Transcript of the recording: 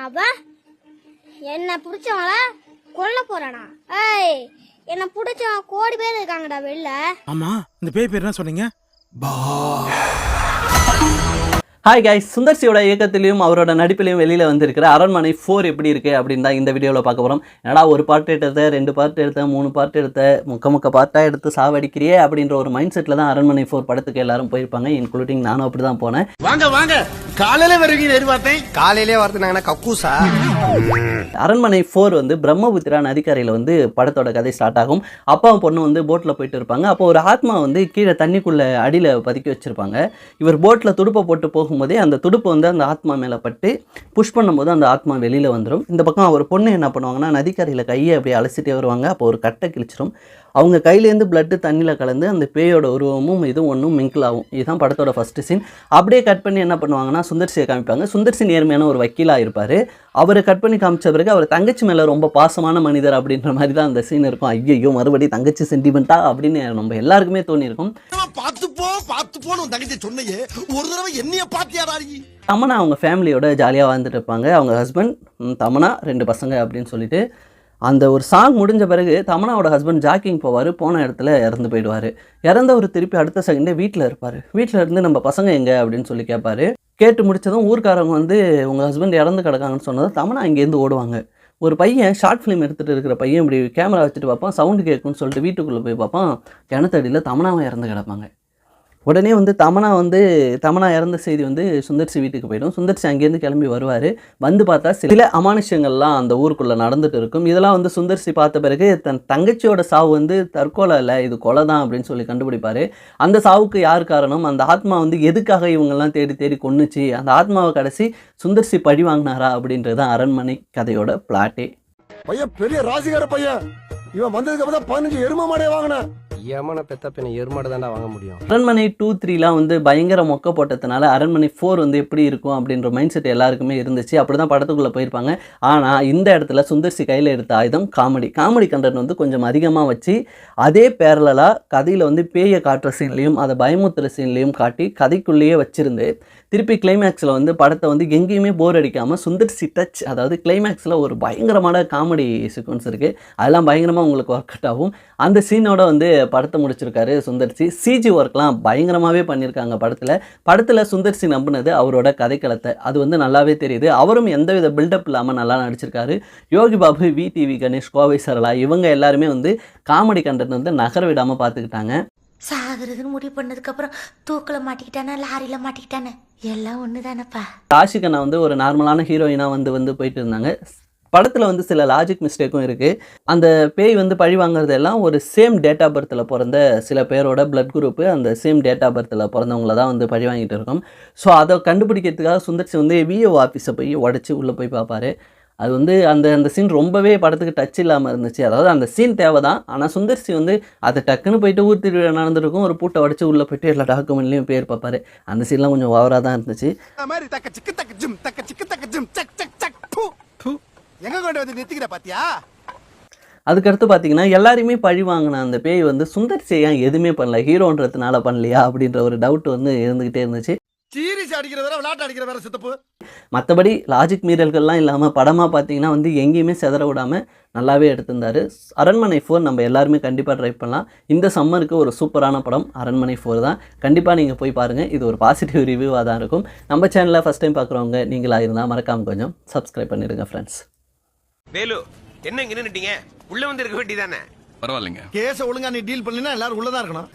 அவன் என்ன பிடிச்சவங்கள கொல்ல போறானா? ஏய், என்ன பிடிச்சவன் கோடி பேர் இருக்காங்கடா வெளில. ஆமா, இந்த பேய் பேர் என்ன சொன்னீங்க? ஹாய் கைஸ், சுந்தர்சியோட இயக்கத்திலையும் அவரோட நடிப்பிலையும் வெளியில் வந்திருக்கிற அரண்மனை 4 எப்படி இருக்குது அப்படின்னு தான் இந்த வீடியோவில் பார்க்க போகிறோம். ஏன்னா ஒரு பார்ட் எடுத்த, 2 பார்ட் எடுத்த, 3 பார்ட் எடுத்த, முக்க பார்ட்டாக எடுத்து சாவடிக்கிறியே அப்படின்ற ஒரு மைண்ட் செட்டில் தான் அரண்மனை 4 படத்துக்கு எல்லாரும் போயிருப்பாங்க, இன்க்ளூடிங் நானும் அப்படி தான் போனேன். வாங்க வாங்க, காலையில வருவீங்க எதிர்பார்த்தேன். காலையிலே வரதுனாங்க கக்கூசா. அரண்மனை 4 வந்து பிரம்மபுத்திரா நதிக்கரையில் வந்து படத்தோட கதை ஸ்டார்ட் ஆகும். அப்பா பொண்ணு வந்து போட்டில் போயிட்டு இருப்பாங்க. அப்போ ஒரு ஆத்மா வந்து கீழே தண்ணிக்குள்ளே அடியில் பதுக்கி வச்சுருப்பாங்க. இவர் போட்டில் துடுப்பை போட்டு போகும்போதே அந்த துடுப்பு வந்து அந்த ஆத்மா மேலே பட்டு புஷ் பண்ணும்போது அந்த ஆத்மா வெளியில் வந்துடும். இந்த பக்கம் அவர் பொண்ணு என்ன பண்ணுவாங்கன்னா, நதிக்கரையில் கையை அப்படியே அலசிட்டே வருவாங்க. அப்போ ஒரு கட்டை கிழிச்சிடும். அவங்க கையிலேருந்து பிளட்டு தண்ணியில் கலந்து அந்த பேயோட உருவமும் இதுவும் ஒன்றும் மிங்கிள் ஆகும். இதுதான் படத்தோட ஃபஸ்ட்டு சீன். அப்படியே கட் பண்ணி என்ன பண்ணுவாங்கன்னா, சுந்தர்சியை காமிப்பாங்க. சுந்தர்சி நேர்மையான ஒரு வக்கீலாக இருப்பார். அவரை கட் பண்ணி காமிச்ச பிறகு அவர் தங்கச்சி மேலே ரொம்ப பாசமான மனிதர் அப்படின்ற மாதிரி தான் அந்த சீன் இருக்கும். ஐயோ, மறுபடியும் தங்கச்சி சென்டிமெண்ட்டா அப்படின்னு நம்ம எல்லாருக்குமே தோணியிருக்கும். தமனா அவங்க ஃபேமிலியோட ஜாலியாக வாழ்ந்துட்டு இருப்பாங்க. அவங்க ஹஸ்பண்ட், தமனா, 2 பசங்க அப்படின்னு சொல்லிட்டு அந்த ஒரு சாங் முடிஞ்ச பிறகு தமனாவோட ஹஸ்பண்ட் ஜாக்கிங் போவார். போன இடத்துல இறந்து போயிடுவார். இறந்தவர் திருப்பி அடுத்த செகண்டே வீட்டில் இருப்பார். வீட்டில் இருந்து நம்ம பசங்க எங்கே அப்படின்னு சொல்லி கேட்பாரு. கேட்டு முடித்ததும் ஊர்க்காரங்க வந்து உங்கள் ஹஸ்பண்ட் இறந்து கிடக்காங்கன்னு சொன்னதும் தமனா இங்கேருந்து ஓடுவாங்க. ஒரு பையன் ஷார்ட் ஃபிலிம் எடுத்துகிட்டு இருக்கிற பையன் இப்படி கேமரா வச்சுட்டு பார்ப்பான். சவுண்டு கேட்குன்னு சொல்லிட்டு வீட்டுக்குள்ளே போய் பார்ப்பான். கிணத்தடியில் தமனாவை இறந்து கிடப்பாங்க. உடனே வந்து தமனா இறந்த செய்தி வந்து சுந்தர்சி வீட்டுக்கு போயிடும். சுந்தர்சி அங்கேருந்து கிளம்பி வருவார். வந்து பார்த்தா சில அமானுஷ்யங்கள்லாம் அந்த ஊருக்குள்ளே நடந்துட்டு இருக்கும். இதெல்லாம் வந்து சுந்தர்சி பார்த்த பிறகு தன் தங்கச்சியோட சாவு வந்து தற்கொலை இல்லை, இது கொலை தான் அப்படின்னு சொல்லி கண்டுபிடிப்பார். அந்த சாவுக்கு யார் காரணம், அந்த ஆத்மா வந்து எதுக்காக இவங்கெல்லாம் தேடி தேடி கொன்னுச்சு, அந்த ஆத்மாவை கடைசி சுந்தர்சி பழி வாங்கினாரா அப்படின்றது தான் அரண்மனை கதையோட பிளாட்டே. பையன் பெரிய ராசிகார பையன். இவன் வந்ததுக்கு அப்புறம் 15 எரும மாடே வாங்கினேன். ஏமான பெத்த பின்ன எருமாடு தாண்டா வாங்க முடியும். அரண்மனை 2, 3லாம் வந்து பயங்கர மொக்க போட்டதுனால அரண்மனை 4 வந்து எப்படி இருக்கும் அப்படின்ற மைண்ட் செட் எல்லாருக்குமே இருந்துச்சு. அப்படி தான் படத்துக்குள்ளே போயிருப்பாங்க. ஆனால் இந்த இடத்துல சுந்தர்சி கையில் எடுத்த ஆயுதம் காமெடி கண்டென்ட் வந்து கொஞ்சம் அதிகமாக வச்சு அதே பேரலாக கதையில் வந்து பேயை காட்டுற சீன்லையும் அதை பயமுத்துற சீன்லையும் காட்டி கதைக்குள்ளேயே வச்சுருந்து திருப்பி கிளைமேக்ஸில் வந்து படத்தை வந்து எங்கேயுமே போர் அடிக்காமல் சுந்தர்சி டச், அதாவது கிளைமேக்ஸில் ஒரு பயங்கரமான காமெடி சீக்வன்ஸ் இருக்குது. அதெல்லாம் பயங்கரமாக உங்களுக்கு ஒர்க் அவுட் ஆகும். அந்த சீனோட வந்து படத்தை முடிச்சிருக்காரு சுந்தர்சி. சிஜி ஒர்க்லாம் பயங்கரமாகவே பண்ணியிருக்காங்க படத்தில் சுந்தர்சி நம்பினது அவரோட கதைக்களத்தை, அது வந்து நல்லாவே தெரியுது. அவரும் எந்தவித பில்டப் இல்லாமல் நல்லா நடிச்சிருக்காரு. யோகி பாபு, VTV கணேஷ், கோவை சரளா இவங்க எல்லாருமே வந்து காமெடி கண்டென்ட் வந்து நகர விடாமல் பார்த்துக்கிட்டாங்க. சாகுறதுன்னு முடிவு பண்ணதுக்கு அப்புறம் தூக்கில் மாட்டிக்கிட்டானே, லாரியில் மாட்டிக்கிட்டானே, எல்லாம் ஒன்று தானப்பா. ஆஷிகனா வந்து ஒரு நார்மலான ஹீரோயினாக வந்து போயிட்டு இருந்தாங்க. படத்தில் வந்து சில லாஜிக் மிஸ்டேக்கும் இருக்குது. அந்த பேய் வந்து பழி வாங்குறது எல்லாம் ஒரு சேம் டேட் ஆஃப் பர்த்தில் பிறந்த சில பேரோட பிளட் குரூப்பு, அந்த சேம் டேட் ஆஃப் பர்த்தில் பிறந்தவங்கள தான் வந்து பழி வாங்கிட்டு இருக்கோம். ஸோ அதை கண்டுபிடிக்கிறதுக்காக சுந்தர்சி வந்து VO ஆஃபீஸை போய் உடச்சி உள்ளே போய் பார்ப்பாரு. அது வந்து அந்த சீன் ரொம்பவே படத்துக்கு டச் இல்லாமல் இருந்துச்சு. அதாவது அந்த சீன் தேவை தான், ஆனால் சுந்தர்சி வந்து அதை டக்குன்னு போயிட்டு ஊர் திருவிழா நடந்திருக்கும், ஒரு பூட்டை உடச்சி உள்ளே போயிட்டு எல்லா டாக்குமெண்ட்லேயும் பேர் பார்ப்பாரு. அந்த சீன்லாம் கொஞ்சம் ஓவராக தான் இருந்துச்சு. அதுக்கடுத்து பார்த்தீங்கன்னா எல்லாருமே பழி வாங்கின அந்த பேய் வந்து சுந்தர்சி ஏன் எதுவுமே பண்ணல, ஹீரோன்றதுனால பண்ணலையா அப்படின்ற ஒரு டவுட் வந்து இருந்துக்கிட்டே இருந்துச்சு. மற்றபடி லாஜிக் மீறல்கள்லாம் இல்லாமல் படமாக பார்த்தீங்கன்னா வந்து எங்கேயுமே செதற விடாமல் நல்லாவே எடுத்திருந்தார். அரண்மனை 4 நம்ம எல்லாருமே கண்டிப்பாக ட்ரை பண்ணலாம். இந்த சம்மருக்கு ஒரு சூப்பரான படம் அரண்மனை 4 தான். கண்டிப்பாக நீங்கள் போய் பாருங்கள். இது ஒரு பாசிட்டிவ் ரிவ்யூவாக தான் இருக்கும். நம்ம சேனலில் ஃபஸ்ட் டைம் பார்க்குறவங்க நீங்களாக இருந்தால் மறக்காமல் கொஞ்சம் சப்ஸ்கிரைப் பண்ணிடுங்க ஃப்ரெண்ட்ஸ். வேலு, என்ன இங்க நின்னுட்டீங்க? உள்ள வந்து இருக்க வேண்டியதானே? பரவாயில்லைங்க. கேஸ ஒழுங்கா நீ டீல் பண்ணலினா எல்லாரும் உள்ளதா இருக்கணும்.